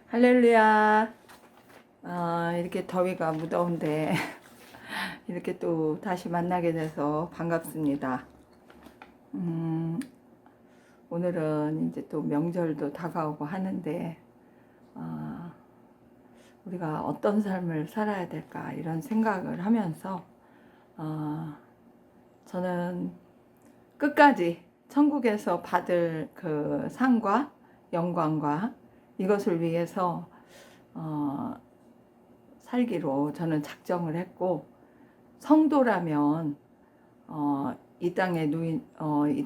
할렐루야. 이렇게 더위가 무더운데 이렇게 또 다시 만나게 돼서 반갑습니다. 오늘은 이제 또 명절도 다가오고 하는데 우리가 어떤 삶을 살아야 될까 이런 생각을 하면서 저는 끝까지 천국에서 받을 그 상과 영광과 이것을 위해서 살기로 저는 작정을 했고, 성도라면 이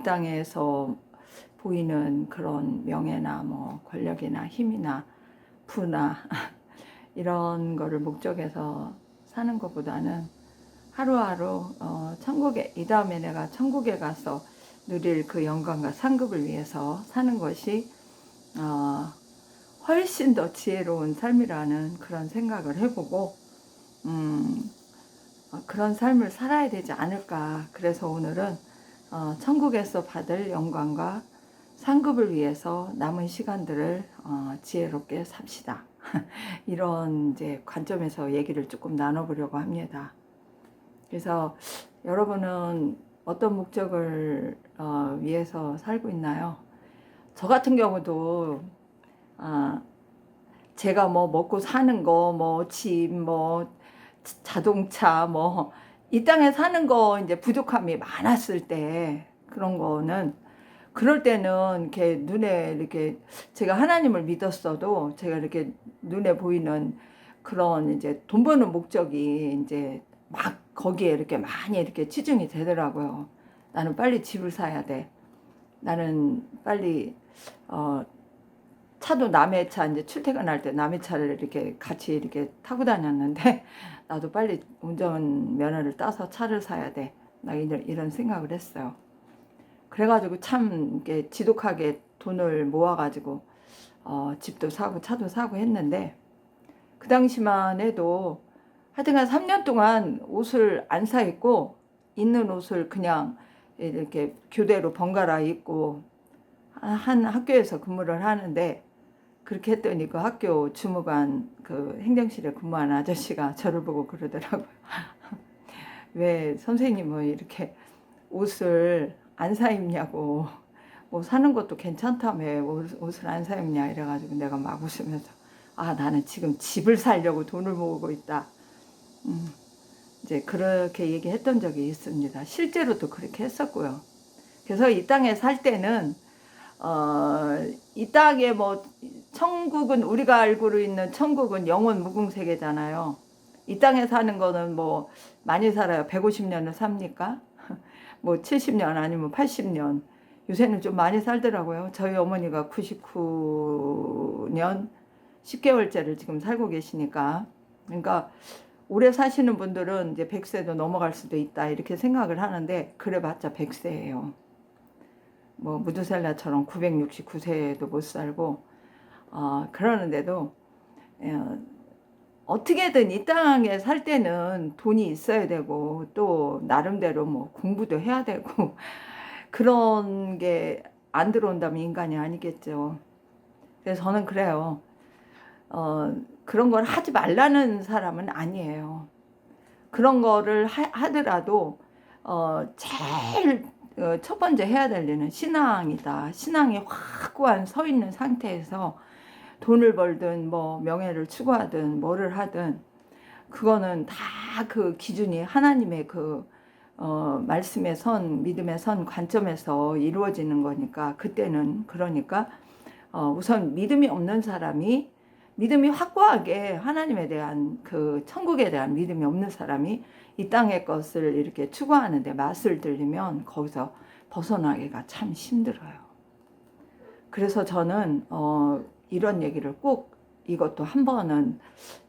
땅에서 보이는 그런 명예나 뭐 권력이나 힘이나 부나 이런 거를 목적해서 사는 것보다는 하루하루 천국에, 이 다음에 내가 천국에 가서 누릴 그 영광과 상급을 위해서 사는 것이 훨씬 더 지혜로운 삶이라는 그런 생각을 해보고 그런 삶을 살아야 되지 않을까. 그래서 오늘은 천국에서 받을 영광과 상급을 위해서 남은 시간들을 지혜롭게 삽시다. 이런 이제 관점에서 얘기를 조금 나눠보려고 합니다. 그래서 여러분은 어떤 목적을 위해서 살고 있나요? 저 같은 경우도 제가 뭐 먹고 사는 거, 뭐 집, 뭐 자동차, 뭐 이 땅에 사는 거 이제 부족함이 많았을 때, 그런 거는 그럴 때는 이렇게 눈에 이렇게 제가 하나님을 믿었어도 제가 이렇게 눈에 보이는 그런 이제 돈 버는 목적이 이제 막 거기에 이렇게 많이 이렇게 치중이 되더라고요. 나는 빨리 집을 사야 돼. 나는 빨리 차도 남의 차, 이제 출퇴근할 때 남의 차를 이렇게 같이 이렇게 타고 다녔는데 나도 빨리 운전 면허를 따서 차를 사야 돼. 나 이런 생각을 했어요. 그래가지고 참 이렇게 지독하게 돈을 모아가지고 집도 사고 차도 사고 했는데, 그 당시만 해도 하여튼간 3년 동안 옷을 안 사 입고 있는 옷을 그냥 이렇게 교대로 번갈아 입고 한 학교에서 근무를 하는데, 그렇게 했더니 그 학교 주무관 그 행정실에 근무하는 아저씨가 저를 보고 그러더라고요. 왜 선생님은 이렇게 옷을 안 사 입냐고, 뭐 사는 것도 괜찮다며 옷을 안 사 입냐 이래가지고 내가 막 웃으면서 나는 지금 집을 살려고 돈을 모으고 있다. 이제 그렇게 얘기했던 적이 있습니다. 실제로도 그렇게 했었고요. 그래서 이 땅에 살 때는 이 땅에 뭐 천국은, 우리가 알고 있는 천국은 영원 무궁세계잖아요. 이 땅에 사는 거는 뭐 많이 살아요. 150년을 삽니까? 뭐 70년 아니면 80년. 요새는 좀 많이 살더라고요. 저희 어머니가 99년 10개월째를 지금 살고 계시니까. 그러니까 오래 사시는 분들은 이제 100세도 넘어갈 수도 있다 이렇게 생각을 하는데, 그래봤자 100세예요. 뭐 무드셀라처럼 969세도 못 살고 그러는데도 어떻게든 이 땅에 살 때는 돈이 있어야 되고, 또 나름대로 뭐 공부도 해야 되고 그런 게 안 들어온다면 인간이 아니겠죠. 그래서 저는 그래요. 그런 걸 하지 말라는 사람은 아니에요. 그런 거를 하더라도 제일 첫 번째 해야 될 일은 신앙이다. 신앙이 확고한 서 있는 상태에서 돈을 벌든 뭐 명예를 추구하든 뭐를 하든, 그거는 다 그 기준이 하나님의 그 말씀의 선, 믿음의 선 관점에서 이루어지는 거니까, 그때는 그러니까 우선 믿음이 없는 사람이, 믿음이 확고하게 하나님에 대한 그 천국에 대한 믿음이 없는 사람이 이 땅의 것을 이렇게 추구하는데 맛을 들리면 거기서 벗어나기가 참 힘들어요. 그래서 저는 이런 얘기를 꼭, 이것도 한 번은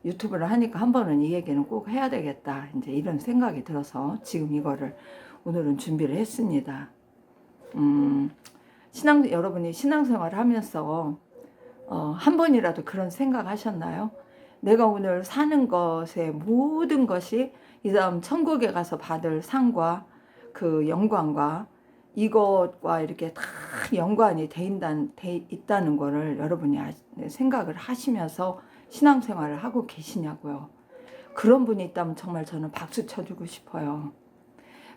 유튜브를 하니까 한 번은 이 얘기는 꼭 해야 되겠다, 이제 이런 생각이 들어서 지금 이거를 오늘은 준비를 했습니다. 여러분이 신앙생활을 하면서 한 번이라도 그런 생각 하셨나요? 내가 오늘 사는 것의 모든 것이 이 다음 천국에 가서 받을 상과 그 영광과 이것과 이렇게 다 연관이 돼 있다는 거를 여러분이 생각을 하시면서 신앙생활을 하고 계시냐고요. 그런 분이 있다면 정말 저는 박수 쳐주고 싶어요.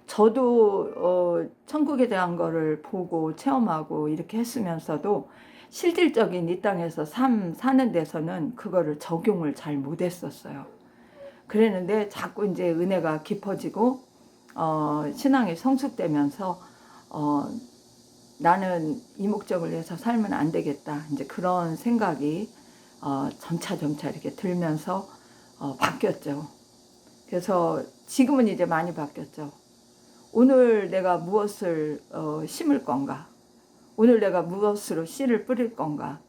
저도 천국에 대한 거를 보고 체험하고 이렇게 했으면서도 실질적인 이 땅에서 사는 데서는 그거를 적용을 잘 못했었어요. 그랬는데 자꾸 이제 은혜가 깊어지고 신앙이 성숙되면서 나는 이 목적을 위해서 살면 안 되겠다. 이제 그런 생각이 점차 이렇게 들면서 바뀌었죠. 그래서 지금은 이제 많이 바뀌었죠. 오늘 내가 무엇을 심을 건가? 오늘 내가 무엇으로 씨를 뿌릴 건가?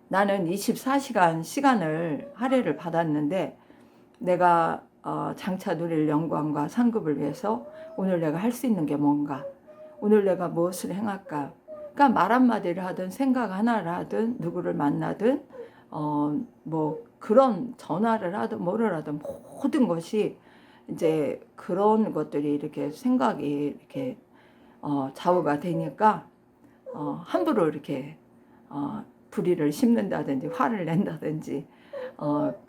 나는 24시간 시간을 할애를 받았는데 내가 장차 누릴 영광과 상급을 위해서 오늘 내가 할 수 있는 게 뭔가? 오늘 내가 무엇을 행할까? 그러니까 말 한마디를 하든 생각 하나를 하든 누구를 만나든 뭐 그런 전화를 하든 뭐를 하든 모든 것이 이제 그런 것들이 이렇게 생각이 이렇게 좌우가 되니까 함부로 이렇게 불의를 심는다든지 화를 낸다든지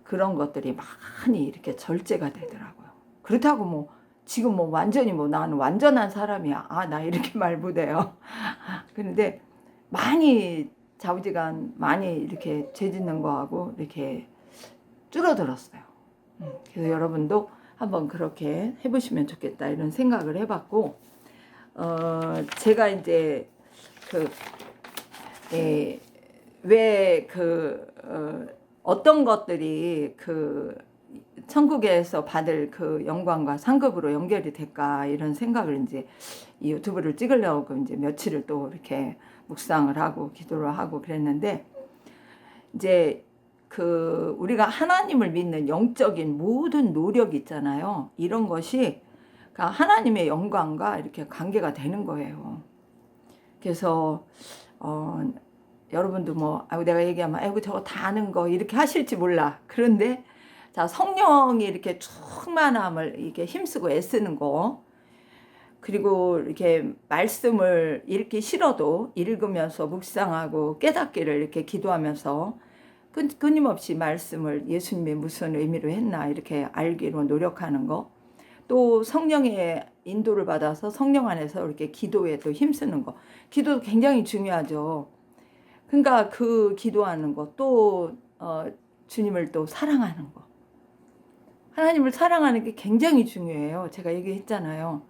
그런 것들이 많이 이렇게 절제가 되더라고요. 그렇다고 뭐 지금 뭐 완전히 뭐 나는 완전한 사람이야. 나 이렇게 말 못해요. 그런데 많이 좌우지간 많이 이렇게 죄 짓는 거하고 이렇게 줄어들었어요. 그래서 여러분도 한번 그렇게 해보시면 좋겠다 이런 생각을 해봤고 제가 이제 어떤 것들이 천국에서 받을 그 영광과 상급으로 연결이 될까 이런 생각을 이제 이 유튜브를 찍으려고 이제 며칠을 또 이렇게 묵상을 하고 기도를 하고 그랬는데 이제 우리가 하나님을 믿는 영적인 모든 노력 있잖아요. 이런 것이 하나님의 영광과 이렇게 관계가 되는 거예요. 그래서 여러분도 뭐 내가 얘기하면 아이고 저거 다 아는 거 이렇게 하실지 몰라. 그런데 자 성령이 이렇게 충만함을 이렇게 힘쓰고 애쓰는 거 그리고 이렇게 말씀을 읽기 싫어도 읽으면서 묵상하고 깨닫기를 이렇게 기도하면서 끊임없이 말씀을 예수님이 무슨 의미로 했나 이렇게 알기로 노력하는 거 또 성령의 인도를 받아서 성령 안에서 이렇게 기도에 또 힘쓰는 거 기도도 굉장히 중요하죠. 그러니까 그 기도하는 거 또 주님을 또 사랑하는 거 하나님을 사랑하는 게 굉장히 중요해요. 제가 얘기했잖아요.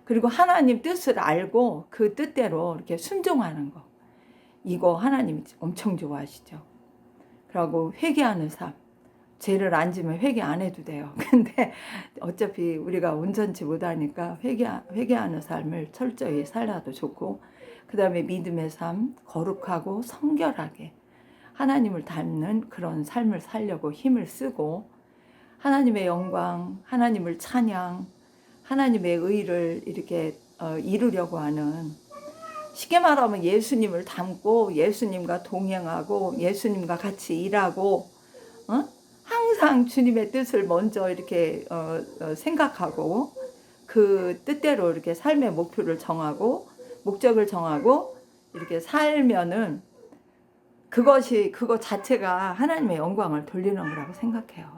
그리고 하나님 뜻을 알고 그 뜻대로 이렇게 순종하는 거 이거 하나님이 엄청 좋아하시죠. 그리고 회개하는 삶 죄를 안 지면 회개 안 해도 돼요. 근데 어차피 우리가 온전치 못하니까 회개하는 삶을 철저히 살아도 좋고 그 다음에 믿음의 삶 거룩하고 성결하게 하나님을 닮는 그런 삶을 살려고 힘을 쓰고 하나님의 영광, 하나님을 찬양, 하나님의 의를 이렇게 이루려고 하는 쉽게 말하면 예수님을 닮고 예수님과 동행하고 예수님과 같이 일하고 항상 주님의 뜻을 먼저 이렇게 생각하고 그 뜻대로 이렇게 삶의 목표를 정하고 목적을 정하고 이렇게 살면은 그거 자체가 하나님의 영광을 돌리는 거라고 생각해요.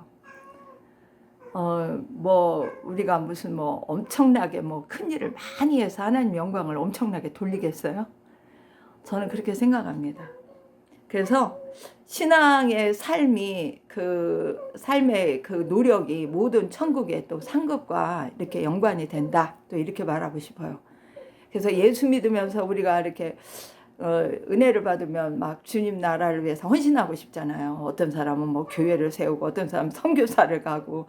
뭐 우리가 무슨 뭐 엄청나게 뭐 큰 일을 많이 해서 하나님 영광을 엄청나게 돌리겠어요? 저는 그렇게 생각합니다. 그래서 신앙의 삶이 삶의 노력이 모든 천국의 또 상급과 이렇게 연관이 된다. 또 이렇게 말하고 싶어요. 그래서 예수 믿으면서 우리가 이렇게 은혜를 받으면 막 주님 나라를 위해서 헌신하고 싶잖아요. 어떤 사람은 뭐 교회를 세우고 어떤 사람은 선교사를 가고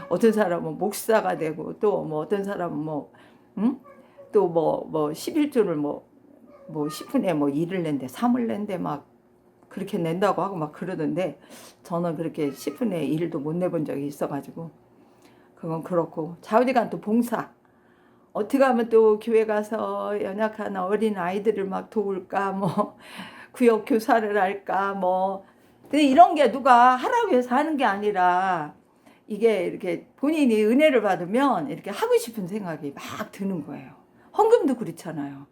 어떤 사람은 목사가 되고 또 뭐 어떤 사람은 또 11조를 뭐 10분에 뭐 1을 낸대 3을 낸대 막 그렇게 낸다고 하고 막 그러던데 저는 그렇게 10분의 1도 못 내본 적이 있어가지고 그건 그렇고 좌우지간 또 봉사 어떻게 하면 또 교회 가서 연약한 어린 아이들을 막 도울까 뭐 구역 교사를 할까 뭐 근데 이런 게 누가 하라고 해서 하는 게 아니라 이게 이렇게 본인이 은혜를 받으면 이렇게 하고 싶은 생각이 막 드는 거예요. 헌금도 그렇잖아요.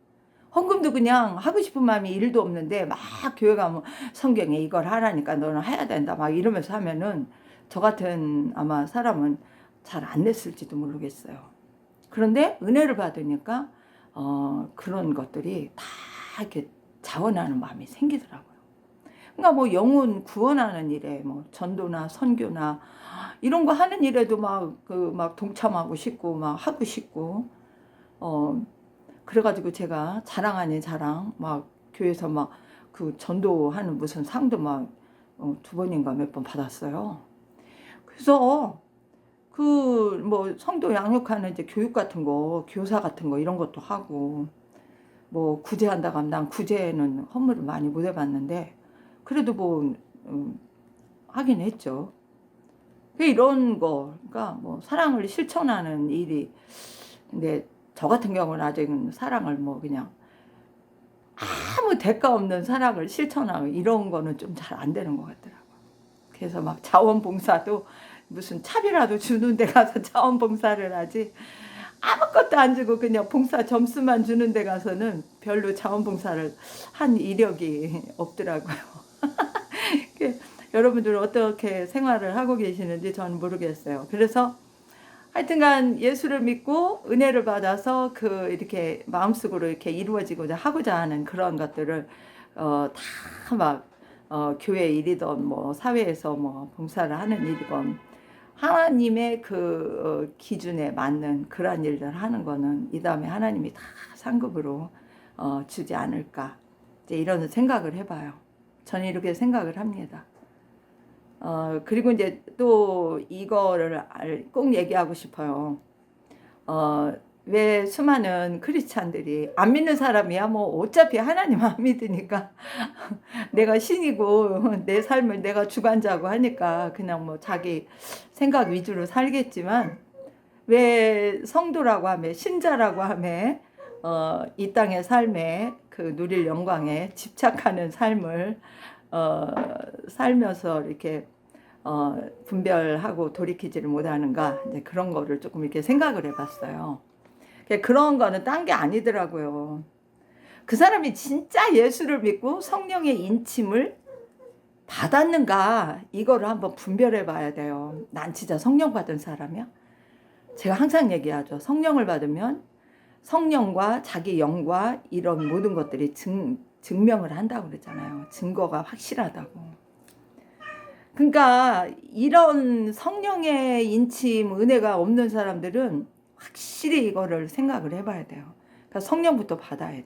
헌금도 그냥 하고 싶은 마음이 1도 없는데 막 교회 가면 성경에 이걸 하라니까 너는 해야 된다 막 이러면서 하면은 저 같은 아마 사람은 잘 안 냈을지도 모르겠어요. 그런데 은혜를 받으니까 그런 것들이 다 이렇게 자원하는 마음이 생기더라고요. 그러니까 뭐 영혼 구원하는 일에 뭐 전도나 선교나 이런 거 하는 일에도 막 동참하고 싶고 막 하고 싶고 그래가지고 제가 자랑 아닌 자랑 막 교회에서 막 그 전도하는 무슨 상도 막 2번인가 몇 번 받았어요. 그래서 그 뭐 성도 양육하는 이제 교육 같은 거 교사 같은 거 이런 것도 하고 뭐 구제한다고 하면 난 구제는 헌물을 많이 못 해봤는데 그래도 뭐 하긴 했죠. 이런 거 그러니까 뭐 사랑을 실천하는 일이 근데 저 같은 경우는 아직은 사랑을 뭐 그냥 아무 대가 없는 사랑을 실천하고 이런 거는 좀 잘 안 되는 것 같더라고요. 그래서 막 자원봉사도 무슨 차비라도 주는 데 가서 자원봉사를 하지 아무것도 안 주고 그냥 봉사 점수만 주는 데 가서는 별로 자원봉사를 한 이력이 없더라고요. 여러분들은 어떻게 생활을 하고 계시는지 저는 모르겠어요. 그래서 하여튼간 예수를 믿고 은혜를 받아서 그 이렇게 마음속으로 이렇게 이루어지고자 하고자 하는 그런 것들을 다 막 교회 일이든 뭐 사회에서 뭐 봉사를 하는 일이건 하나님의 그 기준에 맞는 그러한 일들을 하는 거는 이 다음에 하나님이 다 상급으로 주지 않을까 이제 이런 생각을 해봐요. 저는 이렇게 생각을 합니다. 그리고 이제 또 이거를 꼭 얘기하고 싶어요. 왜 수많은 크리스찬들이 안 믿는 사람이야 뭐 어차피 하나님 안 믿으니까 내가 신이고 내 삶을 내가 주관자고 하니까 그냥 뭐 자기 생각 위주로 살겠지만 왜 성도라고 하며 신자라고 하며 이 땅의 삶에 그 누릴 영광에 집착하는 삶을 살면서 이렇게 분별하고 돌이키지를 못하는가 이제 그런 거를 조금 이렇게 생각을 해봤어요. 그런 거는 딴 게 아니더라고요. 그 사람이 진짜 예수를 믿고 성령의 인침을 받았는가 이거를 한번 분별해 봐야 돼요. 난 진짜 성령 받은 사람이야? 제가 항상 얘기하죠. 성령을 받으면 성령과 자기 영과 이런 모든 것들이 증명을 한다고 그러잖아요. 증거가 확실하다고. 그러니까 이런 성령의 인침 은혜가 없는 사람들은 확실히 이거를 생각을 해봐야 돼요. 그러니까 성령부터 받아야 돼.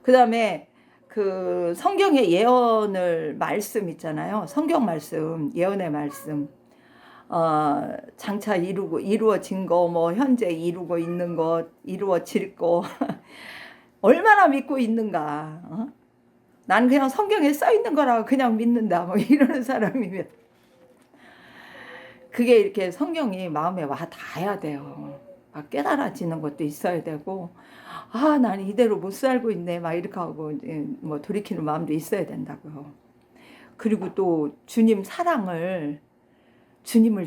그 다음에 그 성경의 예언을 말씀 있잖아요. 성경 말씀, 예언의 말씀. 장차 이루어진 거, 뭐 현재 이루고 있는 것, 이루어질 거 얼마나 믿고 있는가. 난 그냥 성경에 써 있는 거라고 그냥 믿는다. 뭐 이러는 사람이면 그게 이렇게 성경이 마음에 와 닿아야 돼요. 막 깨달아지는 것도 있어야 되고 난 이대로 못 살고 있네 막 이렇게 하고 뭐 돌이키는 마음도 있어야 된다고요. 그리고 또 주님을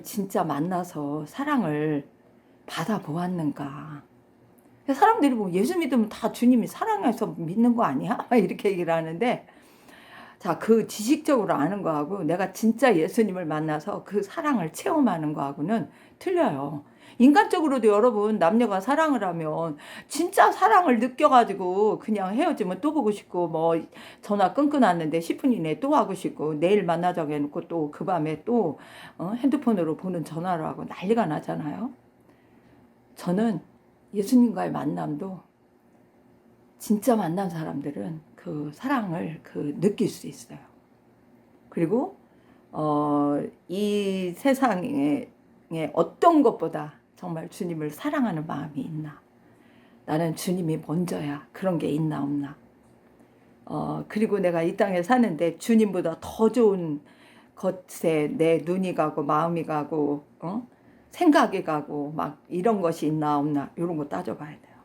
진짜 만나서 사랑을 받아보았는가. 사람들이 뭐 예수 믿으면 다 주님이 사랑해서 믿는 거 아니야? 이렇게 얘기를 하는데 자, 그 지식적으로 아는 거하고 내가 진짜 예수님을 만나서 그 사랑을 체험하는 거하고는 틀려요. 인간적으로도 여러분 남녀가 사랑을 하면 진짜 사랑을 느껴가지고 그냥 헤어지면 또 보고 싶고 뭐 전화 끊겨놨는데 10분 이내에 또 하고 싶고 내일 만나자고 해놓고 또 그 밤에 또 핸드폰으로 보는 전화를 하고 난리가 나잖아요. 저는 예수님과의 만남도 진짜 만난 사람들은 그 사랑을 느낄 수 있어요. 그리고 이 세상에 어떤 것보다 정말 주님을 사랑하는 마음이 있나? 나는 주님이 먼저야. 그런 게 있나 없나? 그리고 내가 이 땅에 사는데 주님보다 더 좋은 것에 내 눈이 가고 마음이 가고 생각이 가고 막 이런 것이 있나 없나 이런 거 따져봐야 돼요.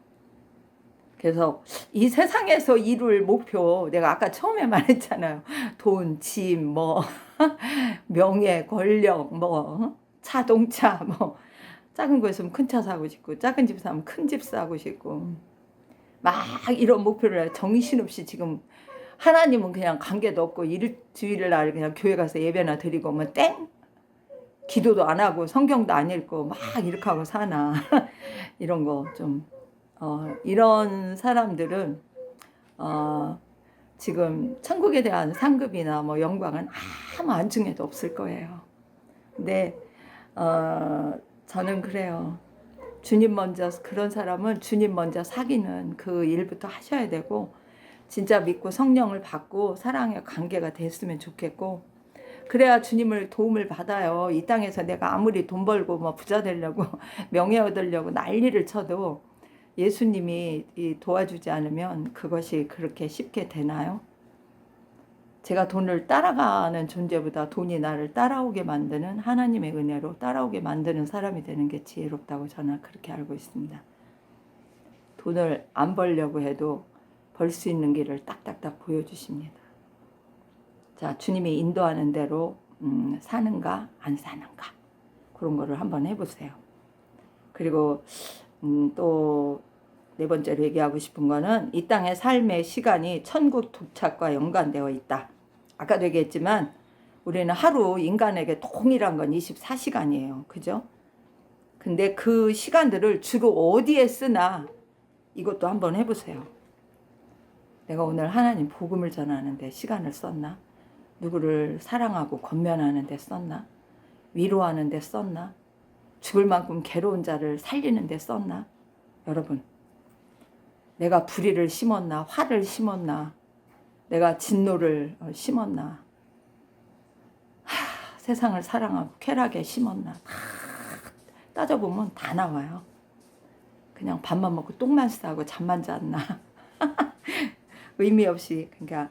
그래서 이 세상에서 이룰 목표 내가 아까 처음에 말했잖아요. 돈, 집, 뭐 명예, 권력, 뭐 자동차, 뭐 작은 거 있으면 큰 차 사고 싶고, 작은 집 사면 큰 집 사고 싶고, 막 이런 목표를 정신없이 지금, 하나님은 그냥 관계도 없고 일주일 날 그냥 교회 가서 예배나 드리고 오면 땡, 기도도 안 하고 성경도 안 읽고 막 이렇게 하고 사나. 이런 거 좀, 이런 사람들은 지금 천국에 대한 상급이나 뭐 영광은 아무 안중에도 없을 거예요. 근데 저는 그래요. 주님 먼저, 그런 사람은 주님 먼저 사귀는 그 일부터 하셔야 되고, 진짜 믿고 성령을 받고 사랑의 관계가 됐으면 좋겠고, 그래야 주님을 도움을 받아요. 이 땅에서 내가 아무리 돈 벌고 뭐 부자 되려고 명예 얻으려고 난리를 쳐도 예수님이 도와주지 않으면 그것이 그렇게 쉽게 되나요? 제가 돈을 따라가는 존재보다 돈이 나를 따라오게 만드는, 하나님의 은혜로 따라오게 만드는 사람이 되는 게 지혜롭다고 저는 그렇게 알고 있습니다. 돈을 안 벌려고 해도 벌 수 있는 길을 딱딱딱 보여주십니다. 자, 주님이 인도하는 대로 사는가 안 사는가, 그런 거를 한번 해보세요. 그리고 또 네 번째로 얘기하고 싶은 거는, 이 땅의 삶의 시간이 천국 도착과 연관되어 있다. 아까도 얘기했지만 우리는 하루, 인간에게 동일한 건 24시간이에요. 그죠? 근데 그 시간들을 주로 어디에 쓰나, 이것도 한번 해보세요. 내가 오늘 하나님 복음을 전하는데 시간을 썼나? 누구를 사랑하고 권면하는 데 썼나? 위로하는 데 썼나? 죽을 만큼 괴로운 자를 살리는 데 썼나? 여러분, 내가 불의를 심었나? 화를 심었나? 내가 진노를 심었나? 세상을 사랑하고 쾌락에 심었나? 다 따져보면 다 나와요. 그냥 밥만 먹고 똥만 싸고 잠만 잤나? 의미 없이, 그러니까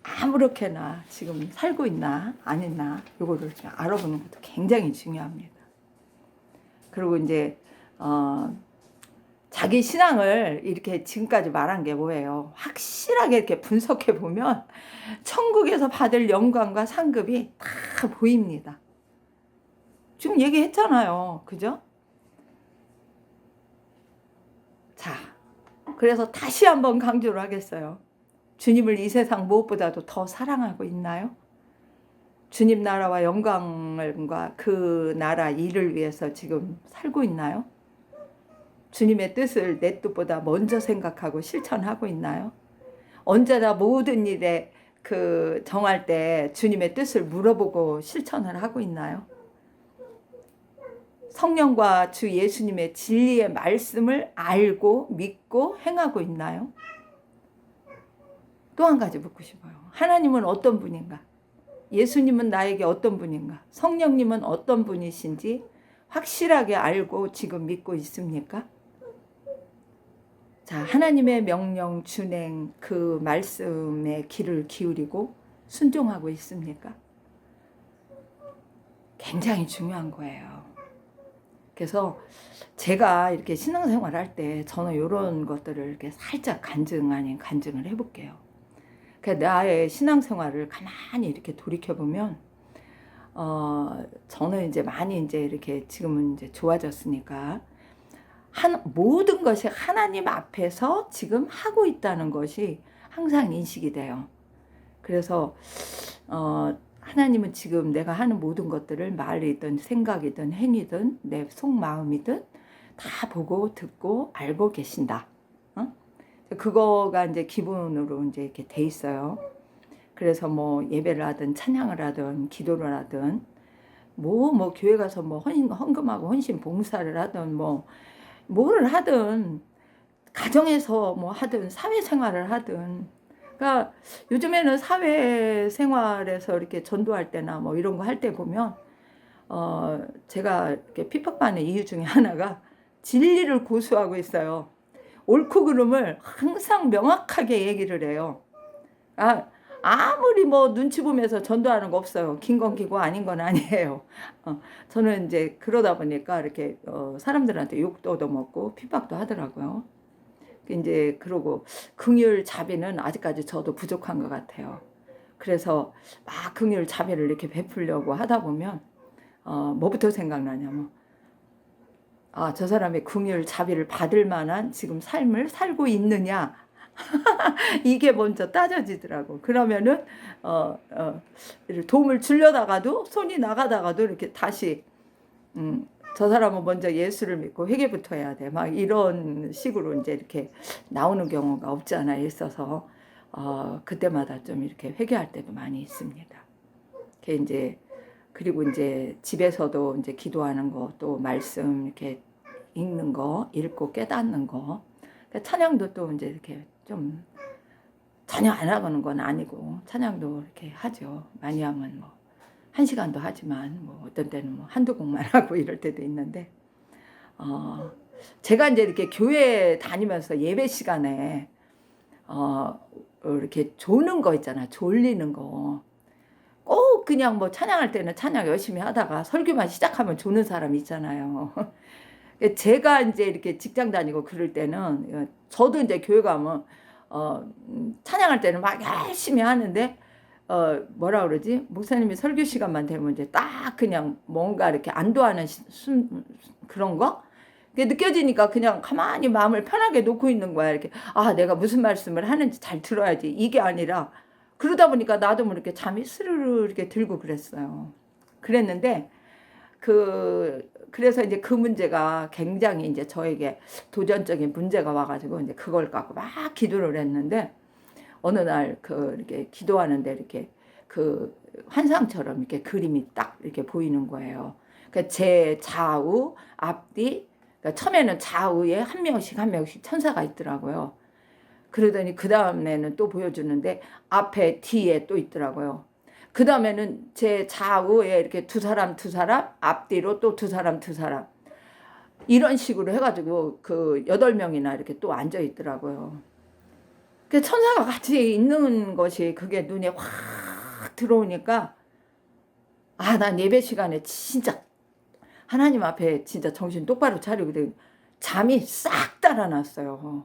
아무렇게나 지금 살고 있나 안 있나, 요거를 알아보는 것도 굉장히 중요합니다. 그리고 이제 자기 신앙을 이렇게 지금까지 말한 게 뭐예요? 확실하게 이렇게 분석해 보면 천국에서 받을 영광과 상급이 다 보입니다. 지금 얘기했잖아요. 그죠? 자, 그래서 다시 한번 강조를 하겠어요. 주님을 이 세상 무엇보다도 더 사랑하고 있나요? 주님 나라와 영광과 그 나라 일을 위해서 지금 살고 있나요? 주님의 뜻을 내 뜻보다 먼저 생각하고 실천하고 있나요? 언제나 모든 일에 정할 때 주님의 뜻을 물어보고 실천을 하고 있나요? 성령과 주 예수님의 진리의 말씀을 알고 믿고 행하고 있나요? 또 한 가지 묻고 싶어요. 하나님은 어떤 분인가? 예수님은 나에게 어떤 분인가? 성령님은 어떤 분이신지 확실하게 알고 지금 믿고 있습니까? 자, 하나님의 명령 준행, 그 말씀에 귀를 기울이고 순종하고 있습니까? 굉장히 중요한 거예요. 그래서 제가 이렇게 신앙생활 할 때 저는 이런 것들을 이렇게 살짝 간증 아닌 간증을 해볼게요. 나의 신앙생활을 가만히 이렇게 돌이켜보면, 저는 이제 많이 이제 이렇게 지금은 이제 좋아졌으니까, 모든 것이 하나님 앞에서 지금 하고 있다는 것이 항상 인식이 돼요. 그래서, 하나님은 지금 내가 하는 모든 것들을 말이든 생각이든 행위든 내 속마음이든 다 보고 듣고 알고 계신다. 그거가 이제 기본으로 이제 이렇게 돼 있어요. 그래서 뭐 예배를 하든 찬양을 하든 기도를 하든 뭐 교회 가서 뭐 헌금하고 헌신 봉사를 하든 뭐를 하든, 가정에서 뭐 하든 사회생활을 하든, 그러니까 요즘에는 사회생활에서 이렇게 전도할 때나 뭐 이런 거 할 때 보면 제가 이렇게 핍박받는 이유 중에 하나가 진리를 고수하고 있어요. 옳고 그름을 항상 명확하게 얘기를 해요. 아무리 뭐 눈치 보면서 전도하는 거 없어요. 긴 건 기고 아닌 건 아니에요. 저는 이제 그러다 보니까 이렇게 사람들한테 욕도 얻어먹고 핍박도 하더라고요. 이제 그러고 긍휼 자비는 아직까지 저도 부족한 것 같아요. 그래서 막 긍휼 자비를 이렇게 베풀려고 하다 보면 뭐부터 생각나냐면, 아, 저 사람의 긍휼 자비를 받을 만한 지금 삶을 살고 있느냐, 이게 먼저 따져지더라고. 그러면은 이렇게 도움을 주려다가도 손이 나가다가도 이렇게 다시 저 사람은 먼저 예수를 믿고 회개부터 해야 돼. 막 이런 식으로 이제 이렇게 나오는 경우가 없지 않아 있어서 그때마다 좀 이렇게 회개할 때도 많이 있습니다. 그게 이제 그리고 이제 집에서도 이제 기도하는 거, 또 말씀 이렇게 읽는 거, 읽고 깨닫는 거. 그러니까 찬양도 또 이제 이렇게 좀 전혀 안 하는 건 아니고 찬양도 이렇게 하죠. 많이 하면 뭐 1시간도 하지만 뭐 어떤 때는 뭐 한두 곡만 하고 이럴 때도 있는데 제가 이제 이렇게 교회 다니면서 예배 시간에 이렇게 조는 거 있잖아. 졸리는 거. 꼭 그냥 뭐 찬양할 때는 찬양 열심히 하다가 설교만 시작하면 조는 사람 있잖아요. 제가 이제 이렇게 직장 다니고 그럴 때는 저도 이제 교회 가면 찬양할 때는 막 열심히 하는데 뭐라 그러지? 목사님이 설교 시간만 되면 이제 딱 그냥 뭔가 이렇게 안도하는 그런 거? 그게 느껴지니까 그냥 가만히 마음을 편하게 놓고 있는 거야. 이렇게 내가 무슨 말씀을 하는지 잘 들어야지. 이게 아니라 그러다 보니까 나도 모르게 잠이 스르르 이렇게 들고 그랬어요. 그랬는데 그래서 이제 그 문제가 굉장히 이제 저에게 도전적인 문제가 와가지고 이제 그걸 갖고 막 기도를 했는데 어느 날 이렇게 기도하는데 이렇게 환상처럼 이렇게 그림이 딱 이렇게 보이는 거예요. 그러니까 제 좌우 앞뒤, 그러니까 처음에는 좌우에 한 명씩 천사가 있더라고요. 그러더니 그 다음에는 또 보여주는데 앞에 뒤에 또 있더라고요. 그 다음에는 제 좌우에 이렇게 두 사람 앞뒤로 또 두 사람 이런 식으로 해가지고 8명이나 이렇게 또 앉아 있더라고요. 그 천사가 같이 있는 것이 그게 눈에 확 들어오니까 난 예배 시간에 진짜 하나님 앞에 진짜 정신 똑바로 차리고 잠이 싹 달아났어요.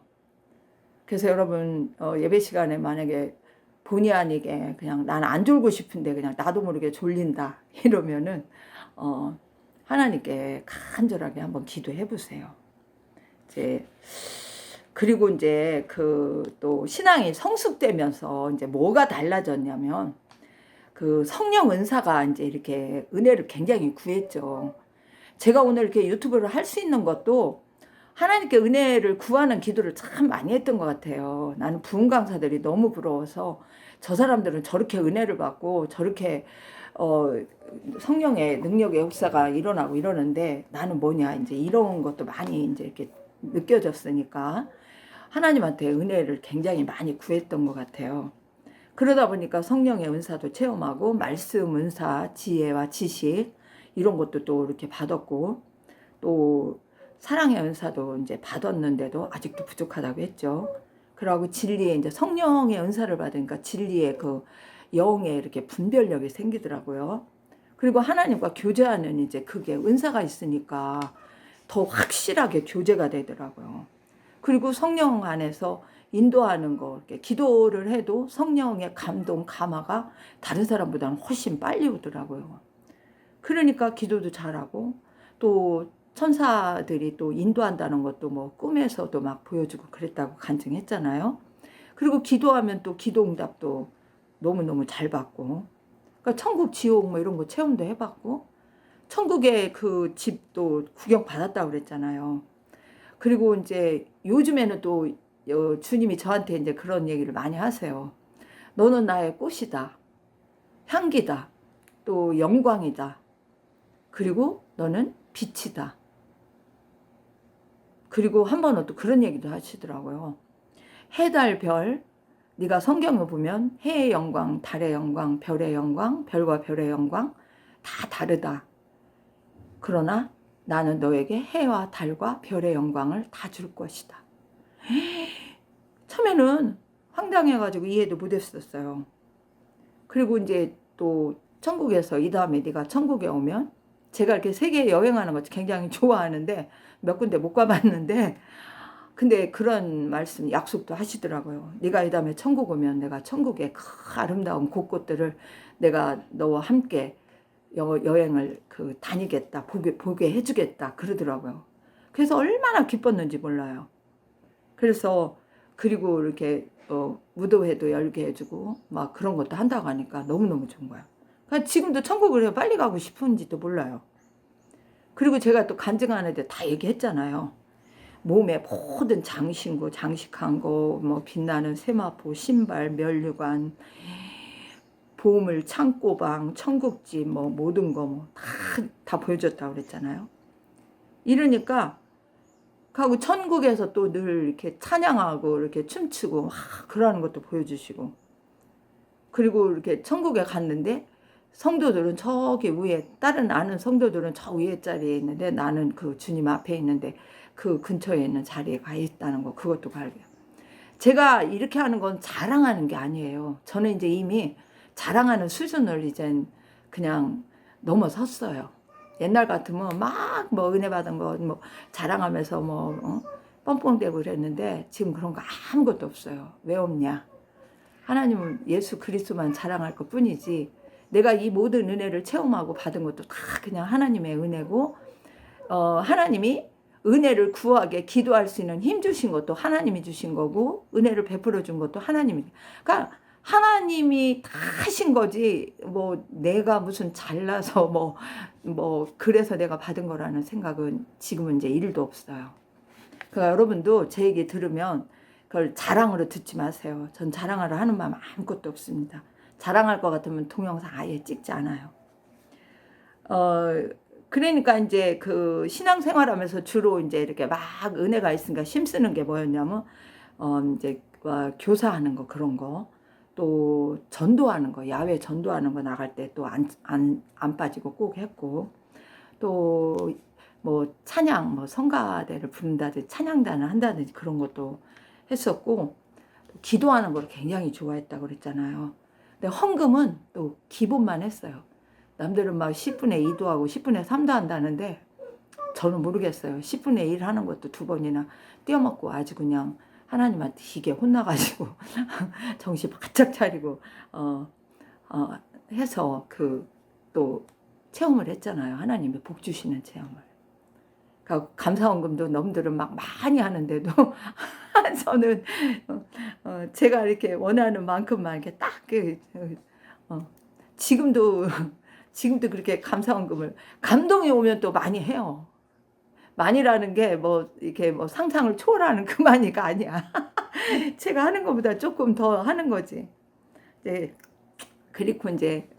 그래서 여러분 예배 시간에 만약에 본의 아니게 그냥 난 안 졸고 싶은데 그냥 나도 모르게 졸린다 이러면은 하나님께 간절하게 한번 기도해 보세요. 그리고 이제 또 신앙이 성숙되면서 이제 뭐가 달라졌냐면 성령 은사가 이제 이렇게 은혜를 굉장히 구했죠. 제가 오늘 이렇게 유튜브를 할 수 있는 것도 하나님께 은혜를 구하는 기도를 참 많이 했던 것 같아요. 나는 부흥 강사들이 너무 부러워서 저 사람들은 저렇게 은혜를 받고 저렇게 성령의 능력의 역사가 일어나고 이러는데 나는 뭐냐 이제 이런 것도 많이 이제 이렇게 느껴졌으니까 하나님한테 은혜를 굉장히 많이 구했던 것 같아요. 그러다 보니까 성령의 은사도 체험하고 말씀 은사, 지혜와 지식 이런 것도 또 이렇게 받았고 또 사랑의 은사도 이제 받았는데도 아직도 부족하다고 했죠. 그러고 진리의 이제 성령의 은사를 받으니까 진리의 영에 이렇게 분별력이 생기더라고요. 그리고 하나님과 교제하는 이제 그게 은사가 있으니까 더 확실하게 교제가 되더라고요. 그리고 성령 안에서 인도하는 거, 이렇게 기도를 해도 성령의 감동, 감화가 다른 사람보다는 훨씬 빨리 오더라고요. 그러니까 기도도 잘하고 또 천사들이 또 인도한다는 것도 뭐 꿈에서도 막 보여주고 그랬다고 간증했잖아요. 그리고 기도하면 또 기도응답도 너무너무 잘 받고, 그러니까 천국, 지옥 뭐 이런 거 체험도 해봤고, 천국의 그 집도 구경 받았다고 그랬잖아요. 그리고 이제 요즘에는 또 주님이 저한테 이제 그런 얘기를 많이 하세요. 너는 나의 꽃이다. 향기다. 또 영광이다. 그리고 너는 빛이다. 그리고 한 번은 또 그런 얘기도 하시더라고요. 해, 달, 별, 네가 성경을 보면 해의 영광, 달의 영광, 별의 영광, 별과 별의 영광 다 다르다. 그러나 나는 너에게 해와 달과 별의 영광을 다 줄 것이다. 처음에는 황당해가지고 이해도 못했었어요. 그리고 이제 또 천국에서 이 다음에 네가 천국에 오면 제가 이렇게 세계 여행하는 거 굉장히 좋아하는데 몇 군데 못 가봤는데 근데 그런 말씀 약속도 하시더라고요. 네가 이 다음에 천국 오면 내가 천국의 그 아름다운 곳곳들을 내가 너와 함께 여행을 다니겠다 보게 해주겠다 그러더라고요. 그래서 얼마나 기뻤는지 몰라요. 그래서 그리고 이렇게 무도회도 열게 해주고 막 그런 것도 한다고 하니까 너무너무 좋은 거야. 그러니까 지금도 천국을 빨리 가고 싶은지도 몰라요. 그리고 제가 또 간증하는데 다 얘기했잖아요. 몸에 모든 장신구, 장식한 거, 뭐 빛나는 세마포, 신발, 면류관, 보물, 창고방, 천국집, 뭐 모든 거 뭐 다 보여줬다고 그랬잖아요. 이러니까 하고 천국에서 또 늘 이렇게 찬양하고 이렇게 춤추고 막 그러는 것도 보여주시고, 그리고 이렇게 천국에 갔는데 성도들은 저기 위에, 다른 아는 성도들은 저 위에 자리에 있는데 나는 그 주님 앞에 있는데 그 근처에 있는 자리에 가 있다는 거, 그것도 발견. 제가 이렇게 하는 건 자랑하는 게 아니에요. 저는 이제 이미 자랑하는 수준을 이젠 그냥 넘어섰어요. 옛날 같으면 막 뭐 은혜 받은 거 뭐 자랑하면서 뭐 뻥뻥대고 그랬는데 지금 그런 거 아무것도 없어요. 왜 없냐? 하나님은 예수 그리스도만 자랑할 것 뿐이지, 내가 이 모든 은혜를 체험하고 받은 것도 다 그냥 하나님의 은혜고, 하나님이 은혜를 구하게 기도할 수 있는 힘 주신 것도 하나님이 주신 거고, 은혜를 베풀어 준 것도 하나님이. 그러니까 하나님이 다 하신 거지, 뭐 내가 무슨 잘나서 뭐 그래서 내가 받은 거라는 생각은 지금은 이제 1도 없어요. 그러니까 여러분도 제 얘기 들으면 그걸 자랑으로 듣지 마세요. 전 자랑하러 하는 마음 아무것도 없습니다. 자랑할 것 같으면 동영상 아예 찍지 않아요. 그러니까 이제 그 신앙생활하면서 주로 이제 이렇게 막 은혜가 있으니까 힘쓰는 게 뭐였냐면, 이제 교사하는 거, 그런 거, 또 전도하는 거, 야외 전도하는 거 나갈 때 또 안 빠지고 꼭 했고, 또 뭐 찬양, 뭐 성가대를 부른다든지 찬양단을 한다든지 그런 것도 했었고, 또 기도하는 걸 굉장히 좋아했다고 그랬잖아요. 근데 헌금은 또 기본만 했어요. 남들은 막 10분의 2도 하고 10분의 3도 한다는데 저는 모르겠어요. 10분의 1 하는 것도 2번이나 띄어먹고 아주 그냥 하나님한테 희게 혼나가지고 정신 바짝 차리고 해서 그 또 체험을 했잖아요. 하나님의 복 주시는 체험을. 그러니까 감사원금도 남들은 막 많이 하는데도 저는 제가 이렇게 원하는 만큼만 이렇게 딱 지금도 그렇게 감사원금을, 감동이 오면 또 많이 해요. 많이라는 게 뭐 이렇게 뭐 상상을 초월하는 그 많이가 아니야. 제가 하는 것보다 조금 더 하는 거지. 이제 그리고 이제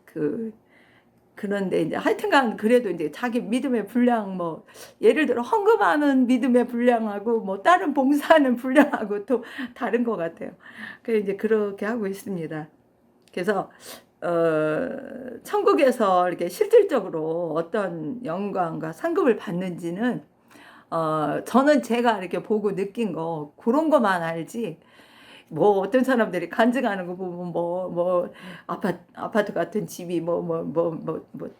그런데 이제 하여튼간 그래도 이제 자기 믿음의 분량, 뭐 예를 들어 헌금하는 믿음의 분량하고 뭐 다른 봉사하는 분량하고 또 다른 것 같아요. 그래서 이제 그렇게 하고 있습니다. 그래서 천국에서 이렇게 실질적으로 어떤 영광과 상급을 받는지는 저는 제가 이렇게 보고 느낀 거 그런 것만 알지, 뭐 어떤 사람들이 간증하는 거 보면 뭐 아파트 같은 집이 뭐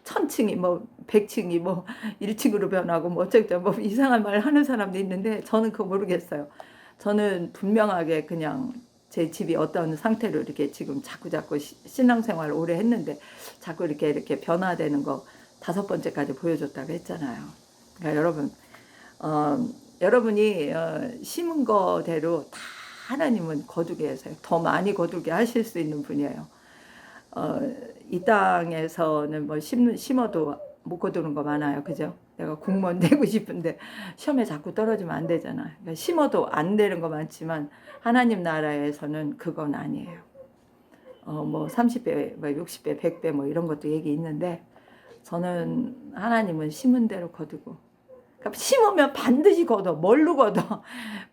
1000층이 뭐 100층이 뭐 1층으로 변하고 뭐 어쩌고 뭐 이상한 말 하는 사람도 있는데 저는 그거 모르겠어요. 저는 분명하게 그냥 제 집이 어떤 상태로 이렇게 지금 자꾸 신앙생활을 오래 했는데 자꾸 이렇게 변화되는 거 5번째까지 보여줬다고 했잖아요. 그러니까 여러분이 심은 거대로 다 하나님은 거두게 해서요. 더 많이 거두게 하실 수 있는 분이에요. 이 땅에서는 뭐 심어도 못 거두는 거 많아요. 그죠? 내가 공무원 되고 싶은데 시험에 자꾸 떨어지면 안 되잖아요. 그러니까 심어도 안 되는 거 많지만 하나님 나라에서는 그건 아니에요. 뭐 30배, 뭐 60배, 100배 뭐 이런 것도 얘기 있는데 저는 하나님은 심은 대로 거두고, 그러니까 심으면 반드시 거둬. 뭘로 거둬?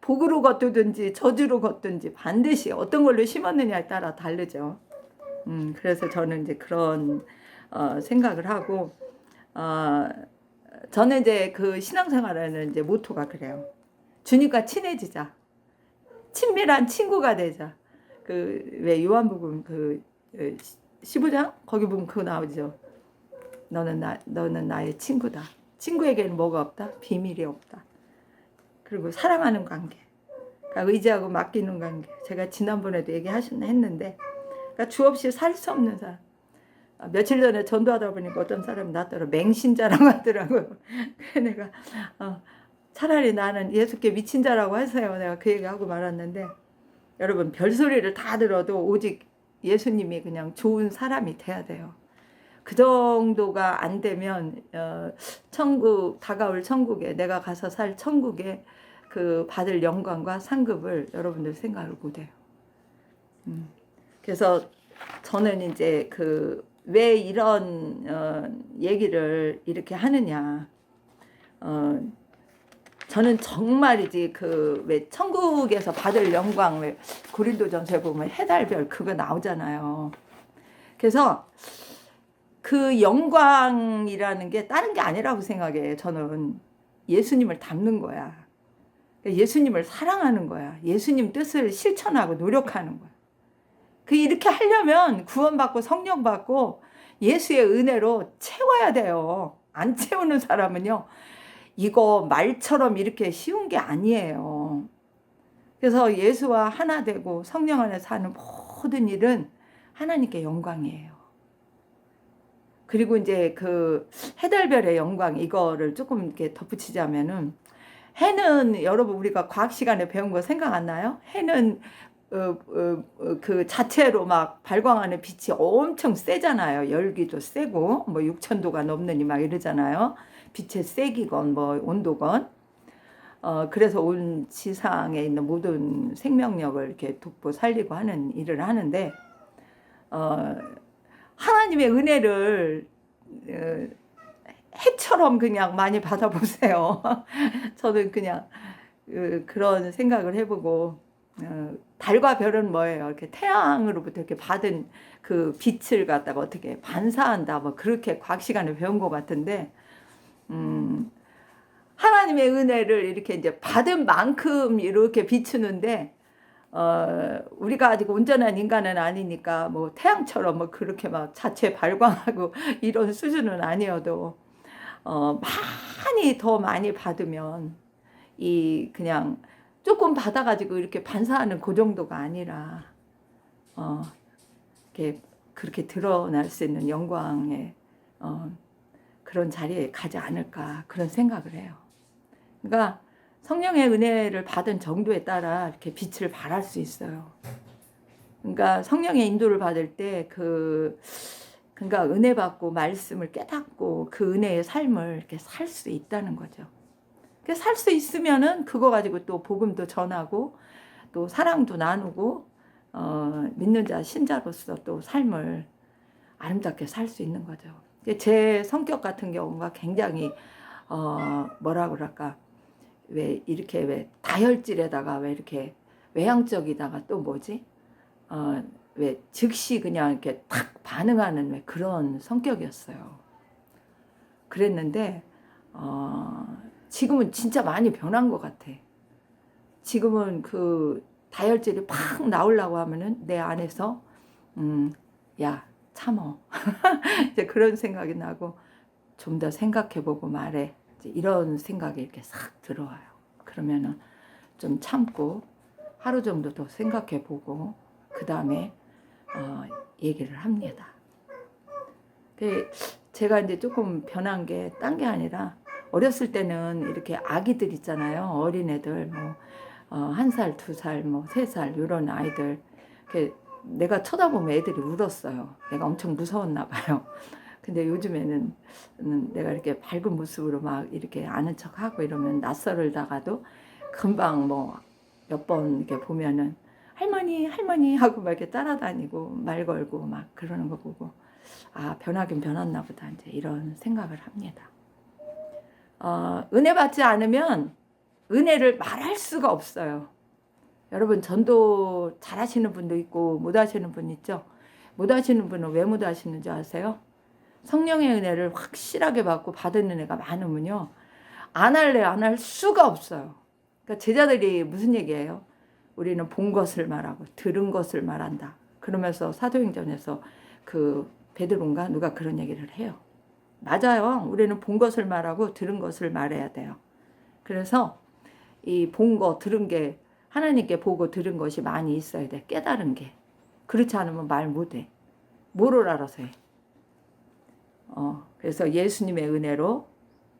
복으로 거두든지 저주로 거두든지 반드시 어떤 걸로 심었느냐에 따라 다르죠. 그래서 저는 이제 그런 생각을 하고, 저는 이제 그 신앙생활에는 이제 모토가 그래요. 주님과 친해지자. 친밀한 친구가 되자. 그 왜 요한복음 15장 거기 보면 그거 나오죠. 너는 나의 친구다. 친구에게는 뭐가 없다? 비밀이 없다. 그리고 사랑하는 관계. 그러니까 의지하고 맡기는 관계. 제가 지난번에도 했는데, 그러니까 주 없이 살 수 없는 사람. 며칠 전에 전도하다 보니까 어떤 사람이 나더러 맹신자라고 하더라고요. 그래서 내가 차라리 나는 예수께 미친 자라고 하세요. 내가 그 얘기하고 말았는데, 여러분 별소리를 다 들어도 오직 예수님이 그냥 좋은 사람이 돼야 돼요. 그 정도가 안 되면 천국, 다가올 천국에, 내가 가서 살 천국에 그 받을 영광과 상급을 여러분들 생각을 못해요. 그래서 저는 이제 그 왜 이런 얘기를 이렇게 하느냐, 저는 정말이지 그 왜 천국에서 받을 영광, 왜 고린도전서에 보면 해달별 그거 나오잖아요. 그래서 그 영광이라는 게 다른 게 아니라고 생각해요. 저는 예수님을 닮는 거야. 예수님을 사랑하는 거야. 예수님 뜻을 실천하고 노력하는 거야. 그 이렇게 하려면 구원받고 성령 받고 예수의 은혜로 채워야 돼요. 안 채우는 사람은요, 이거 말처럼 이렇게 쉬운 게 아니에요. 그래서 예수와 하나 되고 성령 안에서 하는 모든 일은 하나님께 영광이에요. 그리고 이제 그 해달별의 영광, 이거를 조금 이렇게 덧붙이자면은, 해는 여러분 우리가 과학 시간에 배운 거 생각 안 나요? 해는 그 자체로 막 발광하는 빛이 엄청 세잖아요. 열기도 세고 뭐 6,000도가 넘느니 막 이러잖아요. 빛의 세기건 뭐 온도건. 그래서 온 지상에 있는 모든 생명력을 이렇게 돕고 살리고 하는 일을 하는데, 하나님의 은혜를 해처럼 그냥 많이 받아보세요. 저는 그냥 그런 생각을 해보고, 달과 별은 뭐예요? 이렇게 태양으로부터 이렇게 받은 그 빛을 갖다가 어떻게 반사한다, 뭐 그렇게 과학 시간에 배운 것 같은데, 하나님의 은혜를 이렇게 이제 받은 만큼 이렇게 비추는데, 우리가 아직 온전한 인간은 아니니까 뭐 태양처럼 뭐 그렇게 막 자체 발광하고 이런 수준은 아니어도, 많이 더 많이 받으면 이 그냥 조금 받아가지고 이렇게 반사하는 그 정도가 아니라 이렇게 그렇게 드러날 수 있는 영광의 그런 자리에 가지 않을까, 그런 생각을 해요. 그러니까 성령의 은혜를 받은 정도에 따라 이렇게 빛을 발할 수 있어요. 그러니까 성령의 인도를 받을 때 그러니까 은혜 받고 말씀을 깨닫고 그 은혜의 삶을 이렇게 살 수 있다는 거죠. 살 수 있으면은 그거 가지고 또 복음도 전하고 또 사랑도 나누고 믿는 자 신자로서 또 삶을 아름답게 살 수 있는 거죠. 제 성격 같은 경우가 굉장히 뭐라 그럴까, 왜 이렇게 왜 다혈질에다가 왜 이렇게 외향적이다가 또 뭐지, 왜 즉시 그냥 이렇게 탁 반응하는 왜 그런 성격이었어요. 그랬는데 지금은 진짜 많이 변한 것 같아. 지금은 그 다혈질이 팍 나오려고 하면은 내 안에서 야 참어 이제 그런 생각이 나고, 좀 더 생각해보고 말해, 이제 이런 생각이 이렇게 싹 들어와요. 그러면은 좀 참고 하루 정도 더 생각해보고 그 다음에 얘기를 합니다. 제가 이제 조금 변한 게 딴 게 아니라, 어렸을 때는 이렇게 아기들 있잖아요. 어린애들 뭐 1살, 2살, 뭐 3살 이런 아이들, 내가 쳐다보면 애들이 울었어요. 내가 엄청 무서웠나 봐요. 근데 요즘에는 내가 이렇게 밝은 모습으로 막 이렇게 아는 척하고 이러면 낯설다가도 금방 뭐 몇 번 이렇게 보면은 할머니 할머니 하고 막 이렇게 따라다니고 말 걸고 막 그러는 거 보고, 아 변하긴 변했나 보다, 이제 이런 생각을 합니다. 은혜 받지 않으면 은혜를 말할 수가 없어요. 여러분 전도 잘 하시는 분도 있고 못 하시는 분 있죠. 못 하시는 분은 왜 못 하시는 줄 아세요? 성령의 은혜를 확실하게 받고 받은 은혜가 많으면요, 안 할래 안 할 수가 없어요. 그러니까 제자들이 무슨 얘기예요? 우리는 본 것을 말하고 들은 것을 말한다. 그러면서 사도행전에서 그 베드로인가 누가 그런 얘기를 해요. 맞아요. 우리는 본 것을 말하고 들은 것을 말해야 돼요. 그래서 이 본 거 들은 게, 하나님께 보고 들은 것이 많이 있어야 돼. 깨달은 게. 그렇지 않으면 말 못해. 뭐를 알아서 해. 그래서 예수님의 은혜로,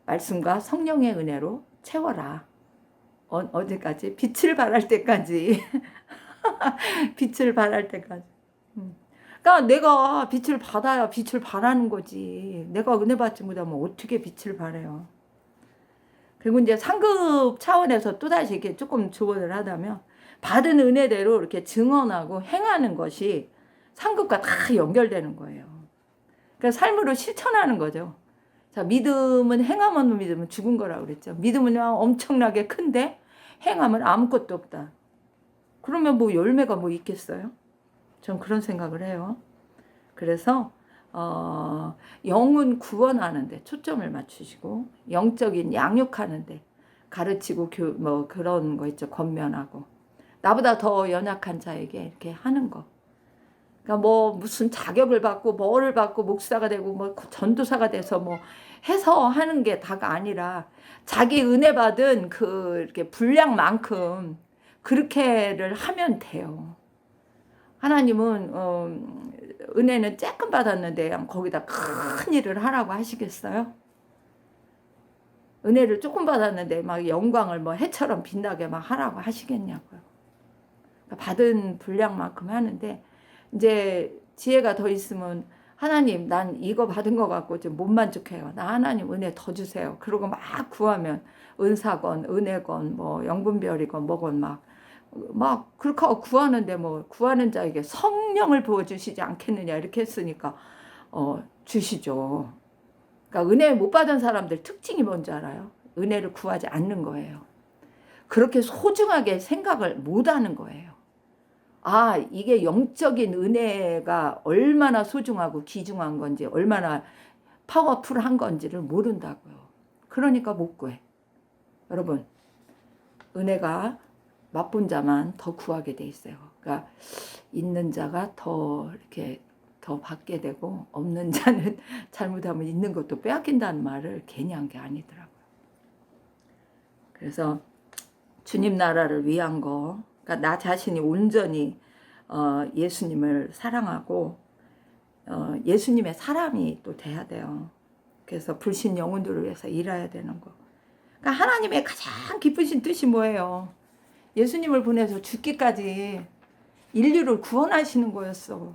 말씀과 성령의 은혜로 채워라. 어디까지? 빛을 발할 때까지. 빛을 발할 때까지. 그러니까 내가 빛을 받아야 빛을 발하는 거지. 내가 은혜 받지 못하면 어떻게 빛을 발해요. 그리고 이제 상급 차원에서 또다시 이렇게 조금 조언을 하자면, 받은 은혜대로 이렇게 증언하고 행하는 것이 상급과 다 연결되는 거예요. 그러니까 삶으로 실천하는 거죠. 자, 믿음은 행함 없는 믿음은 죽은 거라고 그랬죠. 믿음은 엄청나게 큰데 행함은 아무것도 없다. 그러면 뭐 열매가 뭐 있겠어요? 전 그런 생각을 해요. 그래서 영혼 구원하는데 초점을 맞추시고, 영적인 양육하는데 가르치고 뭐 그런 거 있죠. 권면하고 나보다 더 연약한 자에게 이렇게 하는 거. 그러니까 뭐 무슨 자격을 받고 뭐를 받고 목사가 되고 뭐 전도사가 돼서 뭐 해서 하는 게 다가 아니라, 자기 은혜 받은 그 이렇게 분량만큼 그렇게를 하면 돼요. 하나님은 은혜는 조금 받았는데 거기다 큰 일을 하라고 하시겠어요? 은혜를 조금 받았는데 막 영광을 뭐 해처럼 빛나게 막 하라고 하시겠냐고요. 그러니까 받은 분량만큼 하는데, 이제 지혜가 더 있으면 하나님 난 이거 받은 거 갖고 좀 못 만족해요. 나 하나님 은혜 더 주세요. 그러고 막 구하면 은사건 은혜건 뭐 영분별이건 뭐건 막 그렇게 하고 구하는데, 뭐 구하는 자에게 성령을 부어주시지 않겠느냐 이렇게 했으니까 주시죠. 그러니까 은혜 못 받은 사람들 특징이 뭔지 알아요? 은혜를 구하지 않는 거예요. 그렇게 소중하게 생각을 못 하는 거예요. 아, 이게 영적인 은혜가 얼마나 소중하고 귀중한 건지, 얼마나 파워풀한 건지를 모른다고요. 그러니까 못 구해. 여러분, 은혜가 맛본 자만 더 구하게 돼 있어요. 그러니까 있는 자가 더 이렇게 더 받게 되고, 없는 자는 잘못하면 있는 것도 빼앗긴다는 말을 괜히 한 게 아니더라고요. 그래서 주님 나라를 위한 거, 그러니까 나 자신이 온전히 예수님을 사랑하고 예수님의 사람이 또 돼야 돼요. 그래서 불신 영혼들을 위해서 일해야 되는 거. 그러니까 하나님의 가장 기쁘신 뜻이 뭐예요? 예수님을 보내서 죽기까지 인류를 구원하시는 거였어.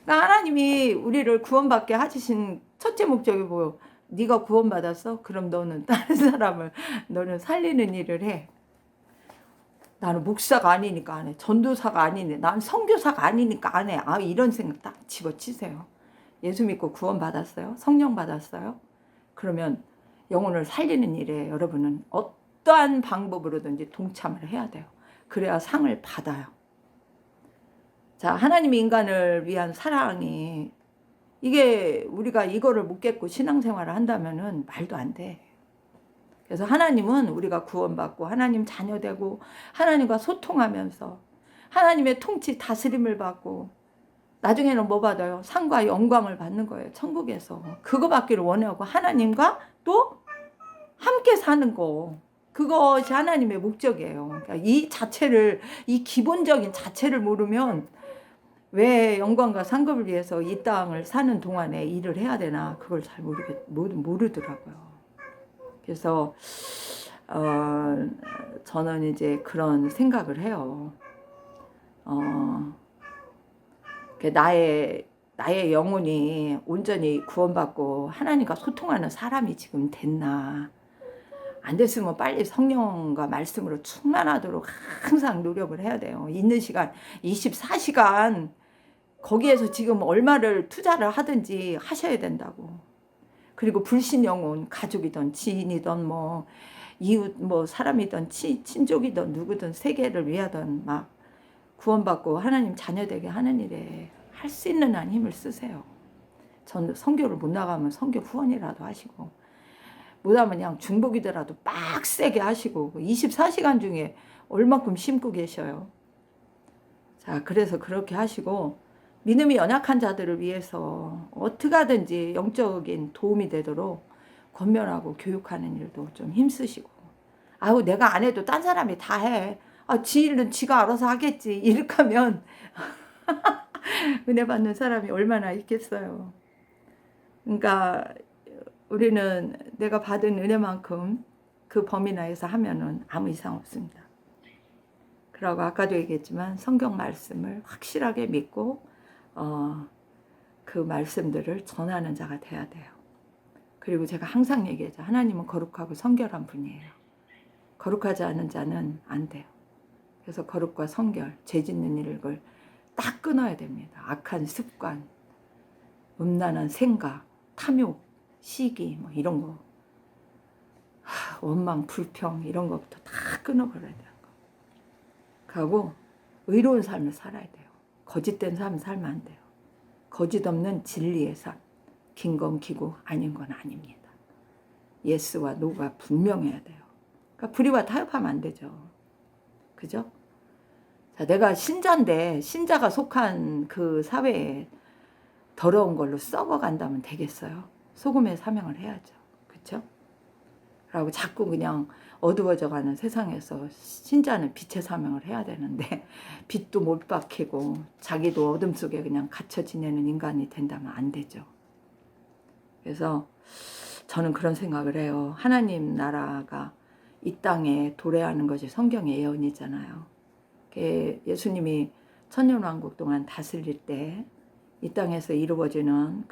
그러니까 하나님이 우리를 구원받게 하신 첫째 목적이 뭐예요? 네가 구원받았어? 그럼 너는 다른 사람을 너는 살리는 일을 해. 나는 목사가 아니니까 안 해. 전도사가 아니네. 난 선교사가 아니니까 안 해. 아, 이런 생각 딱 집어치세요. 예수 믿고 구원받았어요? 성령 받았어요? 그러면 영혼을 살리는 일에 여러분은 어떠한 방법으로든지 동참을 해야 돼요. 그래야 상을 받아요. 자, 하나님이 인간을 위한 사랑이, 이게 우리가 이거를 못 깼고 신앙생활을 한다면은 말도 안 돼. 그래서 하나님은 우리가 구원받고 하나님 자녀되고 하나님과 소통하면서 하나님의 통치 다스림을 받고 나중에는 뭐 받아요? 상과 영광을 받는 거예요. 천국에서. 그거 받기를 원하고 하나님과 또 함께 사는 거. 그것이 하나님의 목적이에요. 그러니까 이 자체를, 이 기본적인 자체를 모르면 왜 영광과 상급을 위해서 이 땅을 사는 동안에 일을 해야 되나, 그걸 잘 모르더라고요. 그래서 저는 이제 그런 생각을 해요. 나의 영혼이 온전히 구원받고 하나님과 소통하는 사람이 지금 됐나. 안 됐으면 빨리 성령과 말씀으로 충만하도록 항상 노력을 해야 돼요. 있는 시간 24시간 거기에서 지금 얼마를 투자를 하든지 하셔야 된다고. 그리고 불신 영혼, 가족이든 지인이든 뭐 이웃 뭐 사람이든 친족이든 누구든 세계를 위하든 막 구원받고 하나님 자녀되게 하는 일에 할 수 있는 한 힘을 쓰세요. 전 선교를 못 나가면 선교 후원이라도 하시고, 못하면 그냥 중복이더라도 빡세게 하시고, 24시간 중에 얼마큼 심고 계셔요. 자, 그래서 그렇게 하시고, 믿음이 연약한 자들을 위해서 어떻게 하든지 영적인 도움이 되도록 권면하고 교육하는 일도 좀 힘쓰시고, 아우 내가 안 해도 딴 사람이 다 해. 아, 지 일은 지가 알아서 하겠지. 이렇게 하면 은혜 받는 사람이 얼마나 있겠어요. 그러니까 우리는 내가 받은 은혜만큼 그 범위 내에서 하면은 아무 이상 없습니다. 그러고 아까도 얘기했지만 성경 말씀을 확실하게 믿고 그 말씀들을 전하는 자가 돼야 돼요. 그리고 제가 항상 얘기하죠. 하나님은 거룩하고 성결한 분이에요. 거룩하지 않은 자는 안 돼요. 그래서 거룩과 성결, 죄 짓는 일을 딱 끊어야 됩니다. 악한 습관, 음란한 생각, 탐욕, 시기 뭐 이런 거, 원망, 불평 이런 것부터 다 끊어버려야 돼요. 그리고 의로운 삶을 살아야 돼요. 거짓된 삶을 살면 안 돼요. 거짓 없는 진리의 삶, 긴 건 기고 아닌 건 아닙니다. 예스와 노가 분명해야 돼요. 그러니까 불의와 타협하면 안 되죠. 그죠? 자, 내가 신자인데 신자가 속한 그 사회에 더러운 걸로 썩어간다면 되겠어요? 소금의 사명을 해야죠. 그렇죠? 라고 자꾸 그냥 어두워져가는 세상에서 신자는 빛의 사명을 해야 되는데 빛도 못 박히고 자기도 어둠 속에 그냥 갇혀 지내는 인간이 된다면 안 되죠. 그래서 저는 그런 생각을 해요. 하나님 나라가 이 땅에 도래하는 것이 성경의 예언이잖아요. 예수님이 천년왕국 동안 다스릴 때 이 땅에서 이루어지는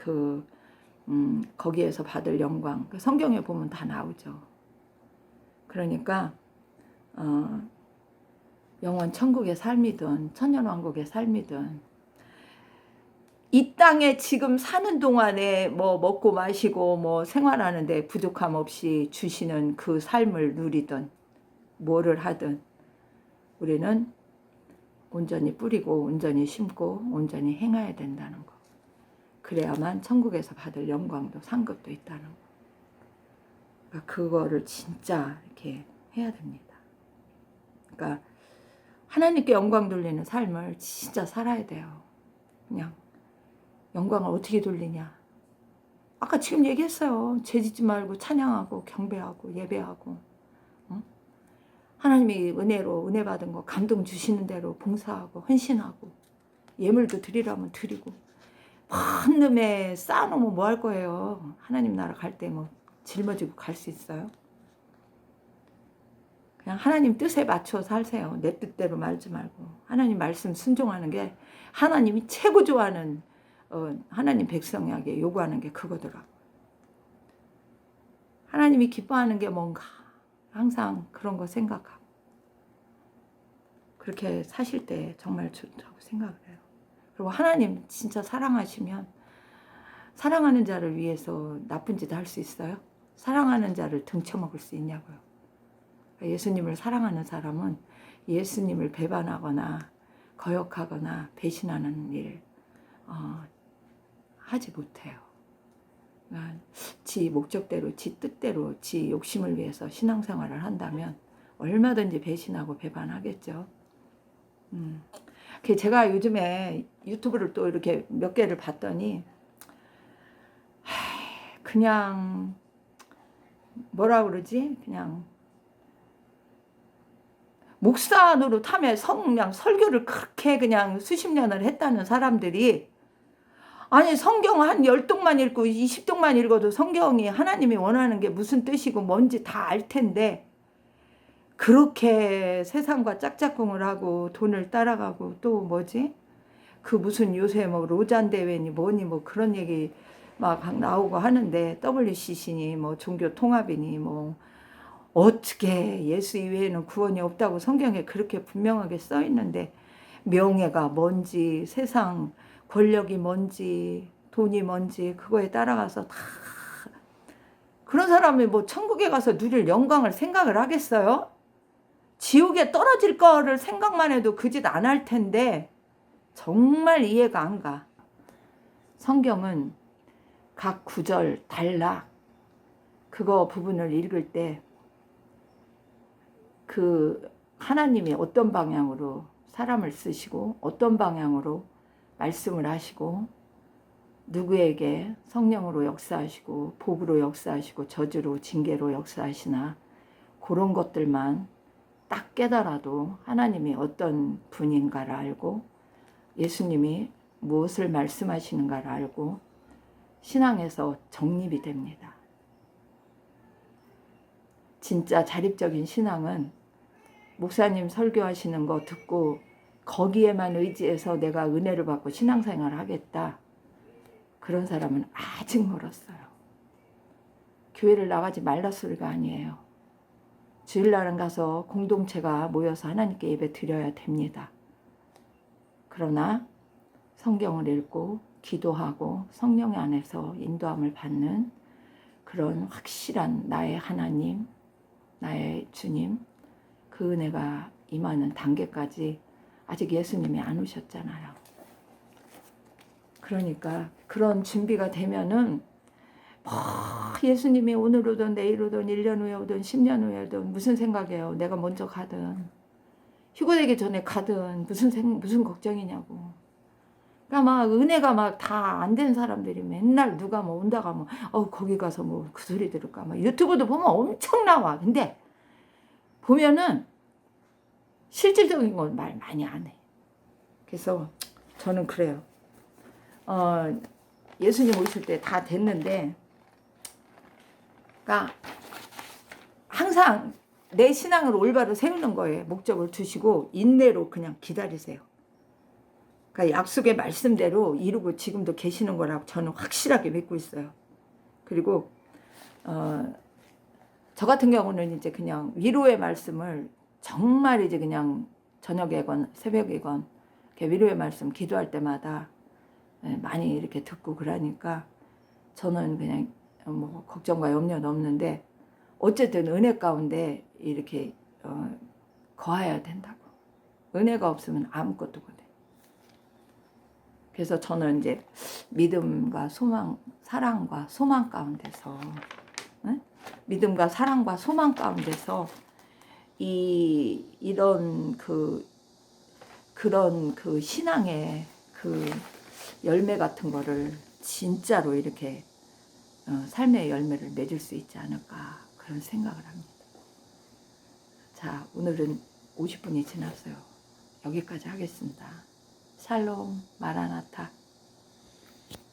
거기에서 받을 영광, 성경에 보면 다 나오죠. 그러니까 영원 천국의 삶이든 천년왕국의 삶이든 이 땅에 지금 사는 동안에 뭐 먹고 마시고 뭐 생활하는데 부족함 없이 주시는 그 삶을 누리든 뭐를 하든 우리는 온전히 뿌리고 온전히 심고 온전히 행해야 된다는 거. 그래야만 천국에서 받을 영광도 상급도 있다는 거. 그러니까 그거를 진짜 이렇게 해야 됩니다. 그러니까 하나님께 영광 돌리는 삶을 진짜 살아야 돼요. 그냥 영광을 어떻게 돌리냐. 아까 지금 얘기했어요. 죄짓지 말고 찬양하고 경배하고 예배하고 하나님이 은혜 받은 거 감동 주시는 대로 봉사하고 헌신하고 예물도 드리라면 드리고 한 놈에 쌓아놓으면 뭐 할 거예요. 하나님 나라 갈 때 뭐 짊어지고 갈 수 있어요? 그냥 하나님 뜻에 맞춰 살세요. 내 뜻대로 말지 말고 하나님 말씀 순종하는 게 하나님이 최고 좋아하는 하나님 백성에게 요구하는 게 그거더라고요. 하나님이 기뻐하는 게 뭔가 항상 그런 거 생각하고 그렇게 사실 때 정말 좋다고 생각을 해요. 그리고 하나님 진짜 사랑하시면 사랑하는 자를 위해서 나쁜 짓 할 수 있어요? 사랑하는 자를 등쳐먹을 수 있냐고요. 예수님을 사랑하는 사람은 예수님을 배반하거나 거역하거나 배신하는 일 하지 못해요. 그러니까 지 목적대로, 지 뜻대로, 지 욕심을 위해서 신앙생활을 한다면 얼마든지 배신하고 배반하겠죠. 제가 요즘에 유튜브를 또 이렇게 몇 개를 봤더니 그냥 뭐라 그러지? 그냥 목사 노릇하며 그냥 설교를 그렇게 그냥 수십 년을 했다는 사람들이 아니 성경 한 10동만 읽고 20동만 읽어도 성경이 하나님이 원하는 게 무슨 뜻이고 뭔지 다 알 텐데 그렇게 세상과 짝짝꿍을 하고 돈을 따라가고 또 뭐지? 그 무슨 요새 뭐 로잔 대회니 뭐니 뭐 그런 얘기 막 나오고 하는데 WCC니 뭐 종교 통합이니 뭐 어떻게 예수 이외에는 구원이 없다고 성경에 그렇게 분명하게 써 있는데 명예가 뭔지 세상 권력이 뭔지 돈이 뭔지 그거에 따라가서 다 그런 사람이 뭐 천국에 가서 누릴 영광을 생각을 하겠어요? 지옥에 떨어질 거를 생각만 해도 그 짓 안 할 텐데 정말 이해가 안 가. 성경은 각 구절 단락 그거 부분을 읽을 때 그 하나님이 어떤 방향으로 사람을 쓰시고 어떤 방향으로 말씀을 하시고 누구에게 성령으로 역사하시고 복으로 역사하시고 저주로 징계로 역사하시나 그런 것들만 딱 깨달아도 하나님이 어떤 분인가를 알고 예수님이 무엇을 말씀하시는가를 알고 신앙에서 정립이 됩니다. 진짜 자립적인 신앙은 목사님 설교하시는 거 듣고 거기에만 의지해서 내가 은혜를 받고 신앙생활을 하겠다. 그런 사람은 아직 멀었어요. 교회를 나가지 말라 소리가 아니에요. 주일날은 가서 공동체가 모여서 하나님께 예배 드려야 됩니다. 그러나 성경을 읽고 기도하고 성령 안에서 인도함을 받는 그런 확실한 나의 하나님, 나의 주님, 그 은혜가 임하는 단계까지 아직 예수님이 안 오셨잖아요. 그러니까 그런 준비가 되면은 예수님이 오늘 오든 내일 오든 1년 후에 오든 10년 후에 오든 무슨 생각이에요. 내가 먼저 가든 휴가 되기 전에 가든 무슨 걱정이냐고. 그러니까 막 은혜가 막 다 안 된 사람들이 맨날 누가 뭐 온다가 뭐 거기 가서 뭐 그 소리 들을까 막 유튜브도 보면 엄청 나와. 근데 보면은 실질적인 건 말 많이 안 해. 그래서 저는 그래요. 예수님 오실 때 다 됐는데, 그러니까 항상 내 신앙을 올바로 세우는 거에 목적을 두시고 인내로 그냥 기다리세요. 그러니까 약속의 말씀대로 이루고 지금도 계시는 거라고 저는 확실하게 믿고 있어요. 그리고 저 같은 경우는 이제 그냥 위로의 말씀을 정말 이제 그냥 저녁에건 새벽이건 이렇게 위로의 말씀 기도할 때마다 많이 이렇게 듣고 그러니까 저는 그냥 뭐 걱정과 염려는 없는데, 어쨌든 은혜 가운데 이렇게 거해야 된다고. 은혜가 없으면 아무것도 못해. 그래서 저는 이제 믿음과 소망, 사랑과 소망 가운데서, 믿음과 사랑과 소망 가운데서 이런 그런 신앙의 그 열매 같은 거를 진짜로 이렇게 삶의 열매를 맺을 수 있지 않을까, 그런 생각을 합니다. 자, 오늘은 50분이 지났어요. 여기까지 하겠습니다. 샬롬 마라나타.